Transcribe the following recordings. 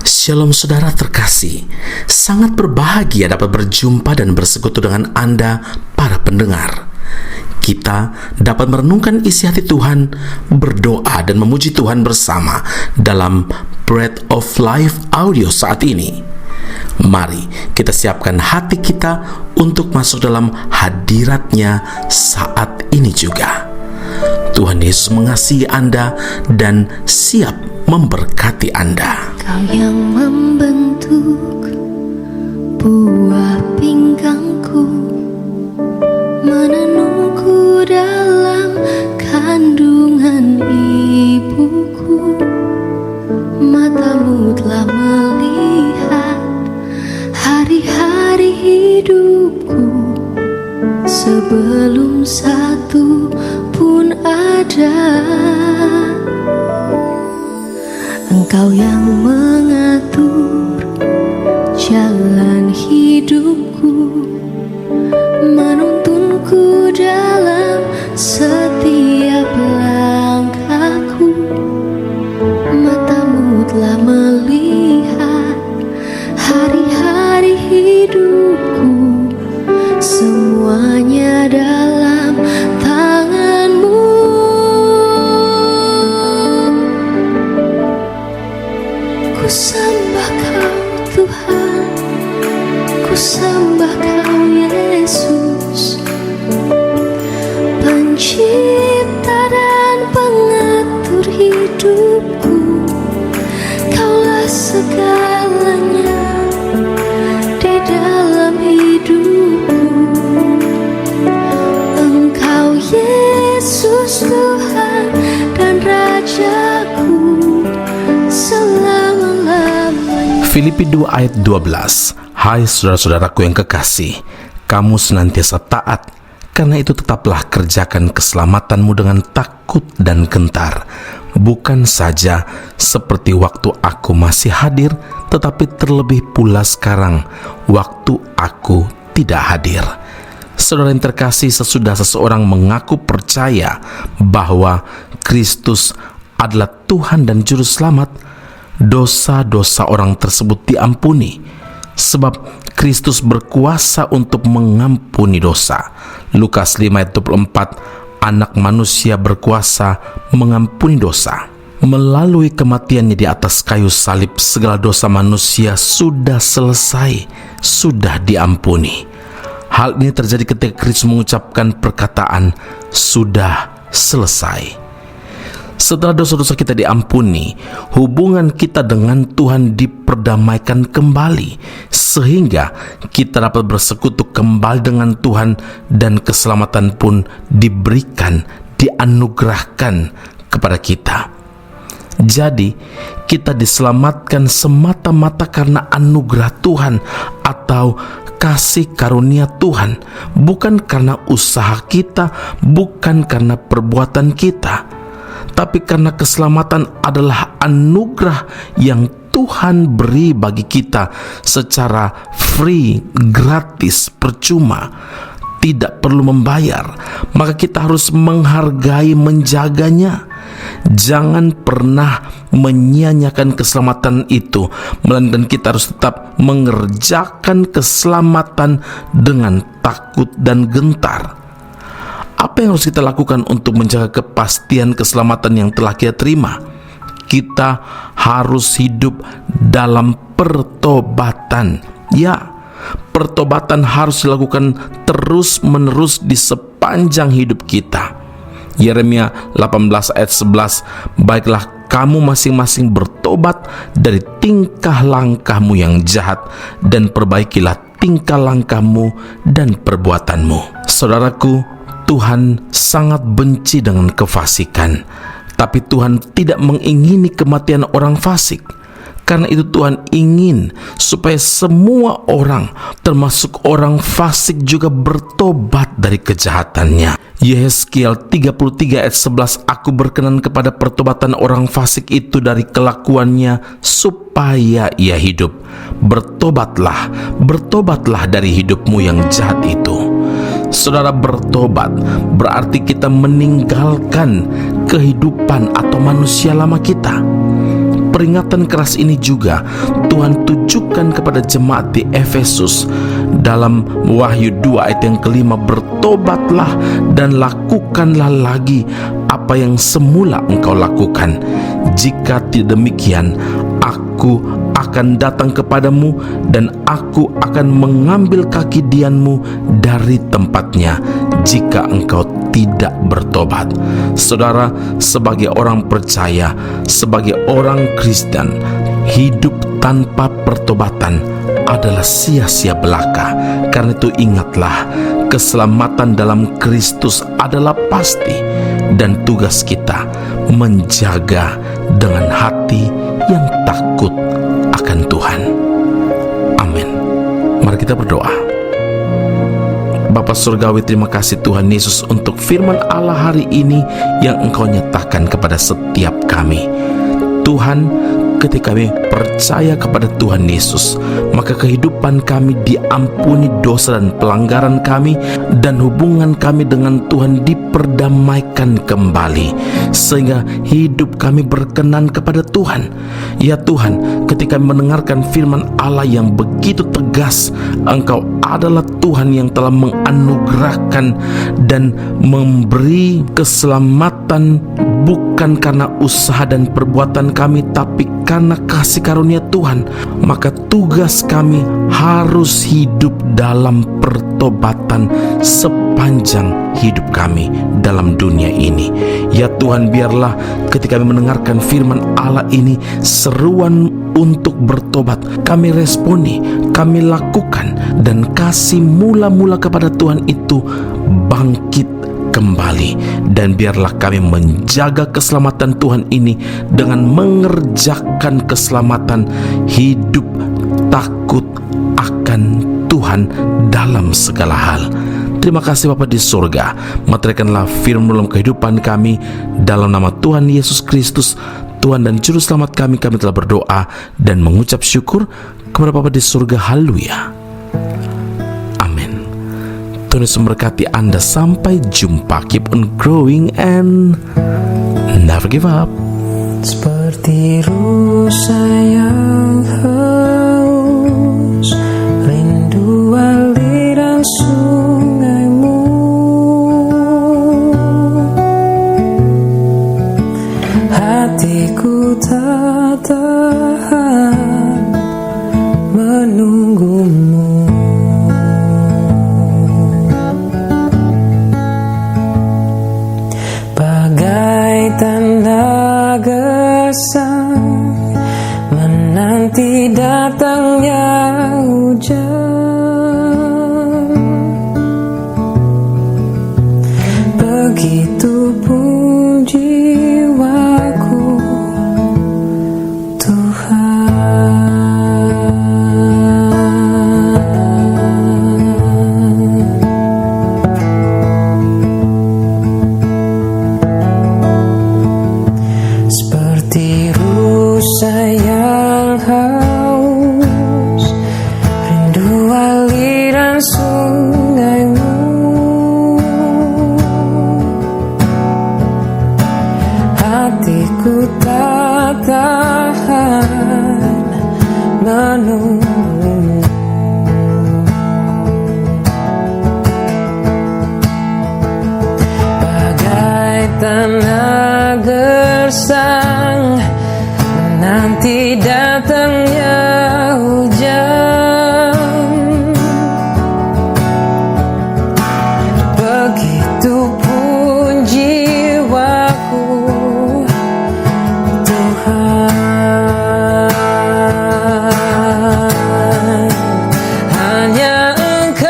Shalom saudara terkasih, sangat berbahagia dapat berjumpa dan bersekutu dengan Anda para pendengar. Kita dapat merenungkan isi hati Tuhan, berdoa dan memuji Tuhan bersama dalam Bread of Life audio saat ini. Mari kita siapkan hati kita untuk masuk dalam hadirat-Nya saat ini juga. Tuhan Yesus mengasihi Anda dan siap memberkati Anda. Kau yang membentuk buah pinggangku, menenungku dalam kandungan ibuku. Matamu telah melihat hari-hari hidupku, sebelum satu pun ada. Engkau yang mengatur jalan hidupku, menuntunku dalam setiap langkahku. Matamu telah melihat hari-hari hidupku, semuanya dalam tangan-Mu. Ku sembah Kau Tuhan, ku sembah Kau Yesus, pencipta dan pengatur hidupku. Kaulah segalanya di dalam hidupku. Engkau Yesus Tuhan dan Rajaku selama-lamanya. Filipi 2 ayat 12. Hai saudara-saudaraku yang kekasih, kamu senantiasa taat, karena itu tetaplah kerjakan keselamatanmu dengan takut dan gentar, bukan saja seperti waktu aku masih hadir, tetapi terlebih pula sekarang waktu aku tidak hadir. Saudara yang terkasih, sesudah seseorang mengaku percaya bahwa Kristus adalah Tuhan dan Juru Selamat, dosa-dosa orang tersebut diampuni, sebab Kristus berkuasa untuk mengampuni dosa. Lukas 5 ayat 24, Anak manusia berkuasa mengampuni dosa. Melalui kematiannya di atas kayu salib, segala dosa manusia sudah selesai, sudah diampuni. Hal ini terjadi ketika Kristus mengucapkan perkataan, sudah selesai. Setelah dosa-dosa kita diampuni, hubungan kita dengan Tuhan diperdamaikan kembali, sehingga kita dapat bersekutu kembali dengan Tuhan dan keselamatan pun diberikan, dianugerahkan kepada kita. Jadi, kita diselamatkan semata-mata karena anugerah Tuhan atau kasih karunia Tuhan, bukan karena usaha kita, bukan karena perbuatan kita, tapi karena keselamatan adalah anugerah yang Tuhan beri bagi kita secara free, gratis, percuma, tidak perlu membayar. Maka kita harus menghargai, menjaganya. Jangan pernah menyia-nyiakan keselamatan itu, melainkan kita harus tetap mengerjakan keselamatan dengan takut dan gentar. Apa yang harus kita lakukan untuk menjaga kepastian keselamatan yang telah kita terima? Kita harus hidup dalam pertobatan. Ya, pertobatan harus dilakukan terus-menerus di sepanjang hidup kita. Yeremia 18 ayat 11, baiklah kamu masing-masing bertobat dari tingkah langkahmu yang jahat dan perbaikilah tingkah langkahmu dan perbuatanmu. Saudaraku, Tuhan sangat benci dengan kefasikan, tapi Tuhan tidak mengingini kematian orang fasik. Karena itu Tuhan ingin supaya semua orang, termasuk orang fasik, juga bertobat dari kejahatannya. Yehezkiel 33 ayat 11, aku berkenan kepada pertobatan orang fasik itu dari kelakuannya supaya ia hidup. Bertobatlah, bertobatlah dari hidupmu yang jahat itu. Saudara, bertobat berarti kita meninggalkan kehidupan atau manusia lama kita. peringatan keras ini juga Tuhan tujukan kepada jemaat di Efesus dalam Wahyu 2 ayat yang kelima, bertobatlah dan lakukanlah lagi apa yang semula engkau lakukan. Jika tidak demikian, aku akan datang kepadamu dan aku akan mengambil kaki dianmu dari tempatnya jika engkau tidak bertobat. Saudara, sebagai orang percaya, sebagai orang Kristen, hidup tanpa pertobatan adalah sia-sia belaka. Karena itu ingatlah, keselamatan dalam Kristus adalah pasti, dan tugas kita menjaga dengan hati yang takut akan Tuhan. Amin. Mari kita berdoa. Bapa Surgawi, terima kasih Tuhan Yesus untuk firman Allah hari ini yang Engkau nyatakan kepada setiap kami. Tuhan, ketika kami percaya kepada Tuhan Yesus, maka kehidupan kami diampuni dosa dan pelanggaran kami, dan hubungan kami dengan Tuhan diperdamaikan kembali, sehingga hidup kami berkenan kepada Tuhan. Ya Tuhan, ketika mendengarkan firman Allah yang begitu tegas, Engkau adalah Tuhan yang telah menganugerahkan dan memberi keselamatan bukan karena usaha dan perbuatan kami, tapi karena kasih karunia Tuhan. Maka tugas kami harus hidup dalam pertobatan sepanjang hidup kami dalam dunia ini. Ya Tuhan, biarlah ketika kami mendengarkan firman Allah ini, seruan untuk bertobat kami responi, kami lakukan, dan kasih mula-mula kepada Tuhan itu bangkit kembali. Dan biarlah kami menjaga keselamatan Tuhan ini dengan mengerjakan keselamatan, hidup takut akan Tuhan dalam segala hal. Terima kasih Bapa di surga, meteraikanlah firman dalam kehidupan kami, dalam nama Tuhan Yesus Kristus, Tuhan dan Juru Selamat kami telah berdoa dan mengucap syukur kepada Bapa di surga. Haleluya. Amin. Tuhan Yesus memberkati Anda. Sampai jumpa. Keep on growing and never give up. Seperti rusa yang haus, rindu aliran sungaimu. Hatiku tak tahan menunggumu. Bagai tanda gesang menanti datangnya hujan, begitupun jiwaku Tuhan. Seperti rusa yang haus, rindu aliran sungaimu. Hatiku tak tahan menunggumu. Bagai tanah gersang menanti datangnya hujan, begitupun jiwaku Tuhan. Hanya Engkau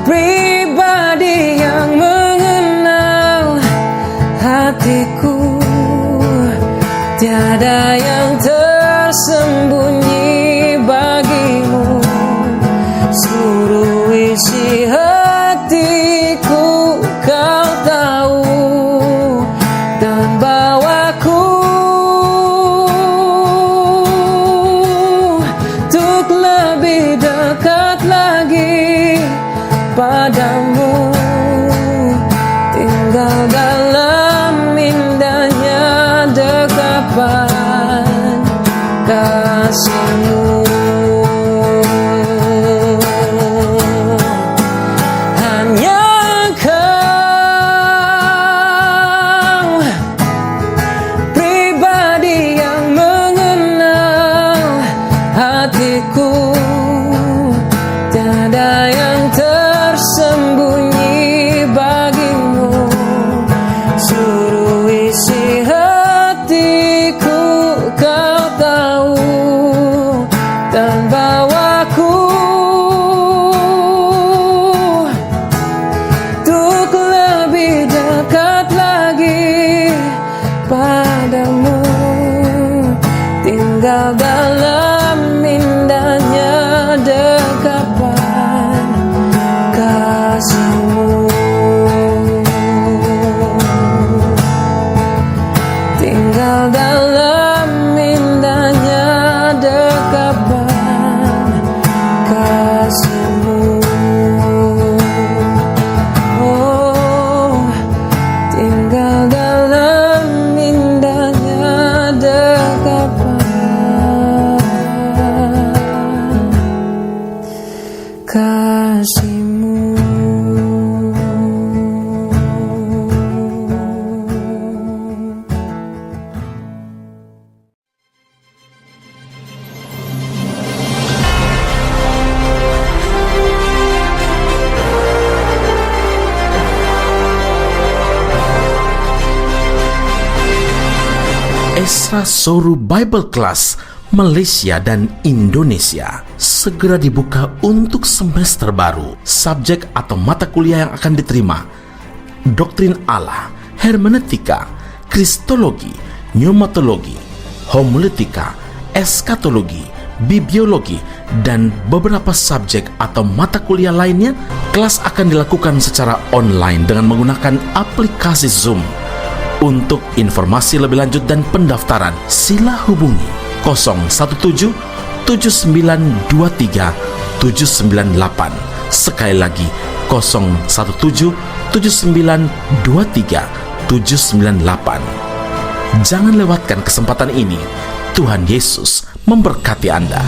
pribadi yang mengenal hatiku, tiada yang tersembunyi bagimu. Seluruh isi hatiku Kau tahu, dan bawaku untuk lebih dekat lagi padamu. Tinggal dalam mimpi padamu, tinggal dalam indahnya dekapan kasih-Mu. Tinggal dalam indahnya dekapan kasih-Mu. Oh, tinggal dalam indahnya dekapan kasih-Mu. Esra Soru Bible Class Malaysia dan Indonesia segera dibuka untuk semester baru. Subjek atau mata kuliah yang akan diterima: Doktrin Allah, Hermeneutika, Kristologi, Pneumatologi, Homiletika, Eskatologi, Bibliologi, dan beberapa subjek atau mata kuliah lainnya. Kelas akan dilakukan secara online dengan menggunakan aplikasi Zoom. Untuk informasi lebih lanjut dan pendaftaran, sila hubungi 017 7923 798. Sekali lagi 017 7923 798. Jangan lewatkan kesempatan ini. Tuhan Yesus memberkati Anda.